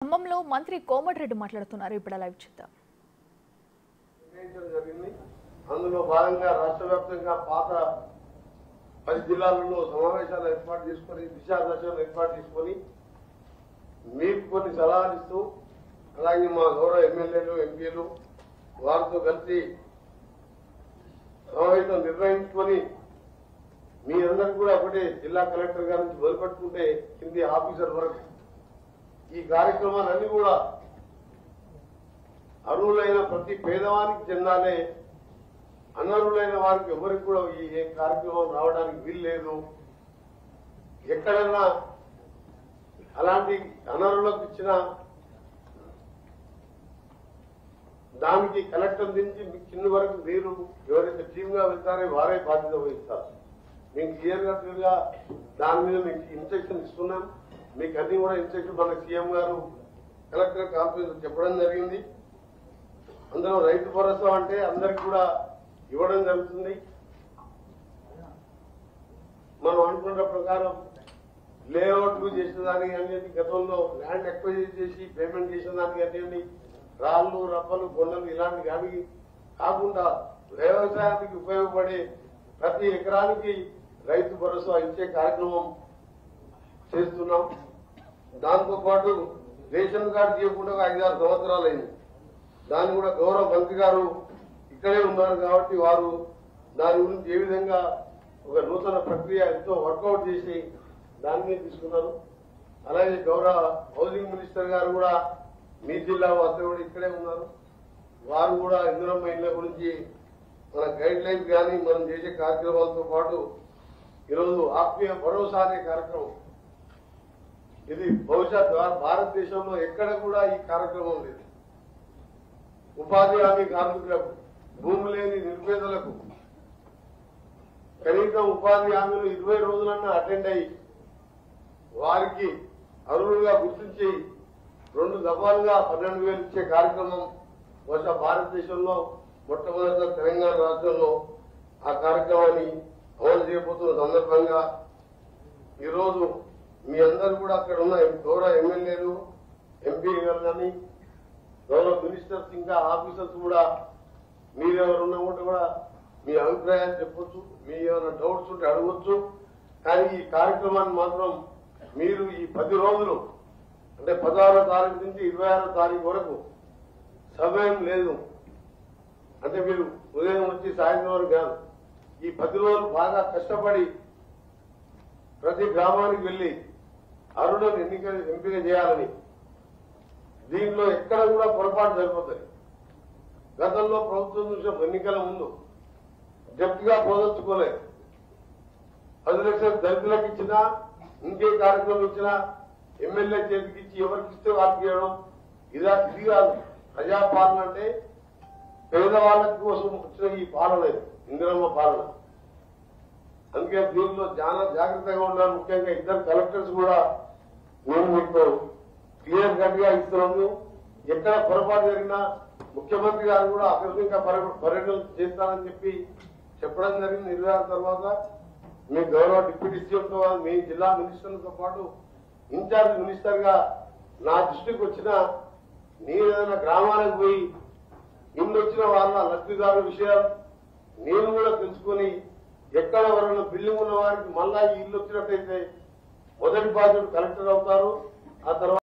ఖమ్మంలో మంత్రి కోమటిరెడ్డి మాట్లాడుతున్నారు. ఇప్పుడు లైవ్ చూద్దాం. అందులో భాగంగా రాష్ట్ర వ్యాప్తంగా పాత 10 జిల్లాలలో సమావేశాలు ఏర్పాటు చేసుకుని దిశాదర్శనం ఏర్పాటు చేసుకుని మీకు కొన్ని సలహాలు ఇస్తూ అలాగే మా గౌరవ ఎమ్మెల్యేలు ఎంపీలు వారితో కలిసి సమావేశం నిర్వహించుకొని మీ అందరికి కూడా ఒకటే జిల్లా కలెక్టర్ గారి నుంచి మొదలుపెట్టుకుంటే కింది ఆఫీసర్ వరకు ఈ కార్యక్రమాలన్నీ కూడా అర్హులైన ప్రతి పేదవానికి చెందాలే, అనర్హులైన వారికి ఎవరికి కూడా ఈ కార్యక్రమం రావడానికి వీలు లేదు. ఎక్కడన్నా అలాంటి అనర్హులకు ఇచ్చిన దానికి కలెక్టర్ నుంచి కింద వరకు మీరు ఎవరైతే టీమ్ గా వెళ్తారో వారే బాధ్యత వహిస్తారు. మేము క్లియర్ గా దాని మీద మీకు ఇన్స్ట్రక్షన్ ఇస్తున్నాం. మీకు అన్ని కూడా ఇన్స్ట్రక్షన్ మన సీఎం గారు కలెక్టర్ కాన్ఫరెన్స్ చెప్పడం జరిగింది. అందులో రైతు భరోసా అంటే అందరికి కూడా ఇవ్వడం జరుగుతుంది. మనం అనుకున్న ప్రకారం లేఅవుట్ చేసిన దానికి అనేది గతంలో ల్యాండ్ ఎక్వైజ్ చేసి పేమెంట్ చేసిన దానికి అనేది రాళ్లు రప్పలు కొండలు ఇలాంటి కానీ కాకుండా వ్యవసాయానికి ఉపయోగపడే ప్రతి ఎకరానికి రైతు భరోసా ఇచ్చే కార్యక్రమం చేస్తున్నాం. దాంతో పాటు రేషన్ కార్డు తీయకుండా 5-6 సంవత్సరాలైంది. దాన్ని కూడా గౌరవ మంత్రి గారు ఇక్కడే ఉన్నారు కాబట్టి వారు దాని గురించి ఏ విధంగా ఒక నూతన ప్రక్రియ ఎంతో వర్కౌట్ చేసి దాన్ని తీసుకున్నారు. అలాగే గౌరవ హౌసింగ్ మినిస్టర్ గారు కూడా మీ జిల్లా వాసులు కూడా ఇక్కడే ఉన్నారు. వారు కూడా ఇందిరమ్మ ఇళ్ల గురించి మన గైడ్ లైన్స్ కానీ మనం చేసే కార్యక్రమాలతో పాటు ఈరోజు ఆత్మీయ భరోసా అనే కార్యక్రమం, ఇది బహుశా భారతదేశంలో ఎక్కడ కూడా ఈ కార్యక్రమం లేదు. ఉపాధి హామీ కార్మికులకు, భూమి లేని నిరుపేదలకు కనీసం ఉపాధి హామీలు 20 రోజులన్నా అటెండ్ అయ్యి వారికి అర్హులుగా గుర్తించి 2 దఫాలుగా 12,000 ఇచ్చే కార్యక్రమం బహుశా భారతదేశంలో మొట్టమొదటి తెలంగాణ రాష్ట్రంలో ఆ కార్యక్రమాన్ని అమలు చేయబోతున్న సందర్భంగా ఈరోజు మీ అందరూ కూడా అక్కడ ఉన్న గౌరవ ఎమ్మెల్యేలు ఎంపీ గారు కానీ గౌరవ మినిస్టర్స్ ఇంకా ఆఫీసర్స్ కూడా మీరెవరున్నా కూడా మీ అభిప్రాయాలు చెప్పొచ్చు, మీ ఏమైనా డౌట్స్ ఉంటే అడగొచ్చు. కానీ ఈ కార్యక్రమాన్ని మాత్రం మీరు ఈ 10 రోజులు అంటే 16వ తారీఖు నుంచి 26వ తారీఖు వరకు సమయం లేదు. అంటే మీరు ఉదయం వచ్చి సాయంత్రం వరకు కాదు, ఈ 10 రోజులు బాగా కష్టపడి ప్రతి గ్రామానికి వెళ్లి అర్హులను ఎంపిక చేయాలని. దీనిలో ఎక్కడ కూడా పొరపాటు సరిపోతుంది. గతంలో ప్రభుత్వం చూసిన ఎన్నికల ముందు జప్తిగా పోదొచ్చుకోలేదు. 10 లక్షలు దళితులకు ఇచ్చినా ఇంకే కార్యక్రమం ఇచ్చినా ఎమ్మెల్యే చేతికి ఇచ్చి ఎవరికి ఇస్తే వారికి ఇవ్వడం ఇది కాదు. ప్రజాపాలన అంటే పేదవాళ్ళ కోసం వచ్చిన ఈ పాలన, ఇందిరమ్మ పాలన. అందుకే దీనిలో చాలా జాగ్రత్తగా ఉండాలి. ముఖ్యంగా 2 కలెక్టర్స్ కూడా మేము మీకు క్లియర్ కట్ గా ఇస్తున్నాము. ఎక్కడ పొరపాటు జరిగినా ముఖ్యమంత్రి గారు కూడా ఆకస్మిక పర్యటనలు చేస్తానని చెప్పి చెప్పడం జరిగింది. 26 తర్వాత మీ గౌరవ డిప్యూటీ సీఎంతో మీ జిల్లా మినిస్టర్లతో పాటు ఇన్ఛార్జ్ మినిస్టర్ గా నా దృష్టికి వచ్చిన నేను ఏదైనా గ్రామాలకు పోయి ఇల్లు వచ్చిన వాళ్ళ లబ్ధిదారుల విషయాలు నేను కూడా తెలుసుకుని ఎక్కడ ఎవరైనా బిల్డింగ్ ఉన్న వారికి మళ్ళా ఈ ఇల్లు వచ్చినట్టయితే మొదటి బాధ్యుడు కలెక్టర్ అవుతారు. ఆ తర్వాత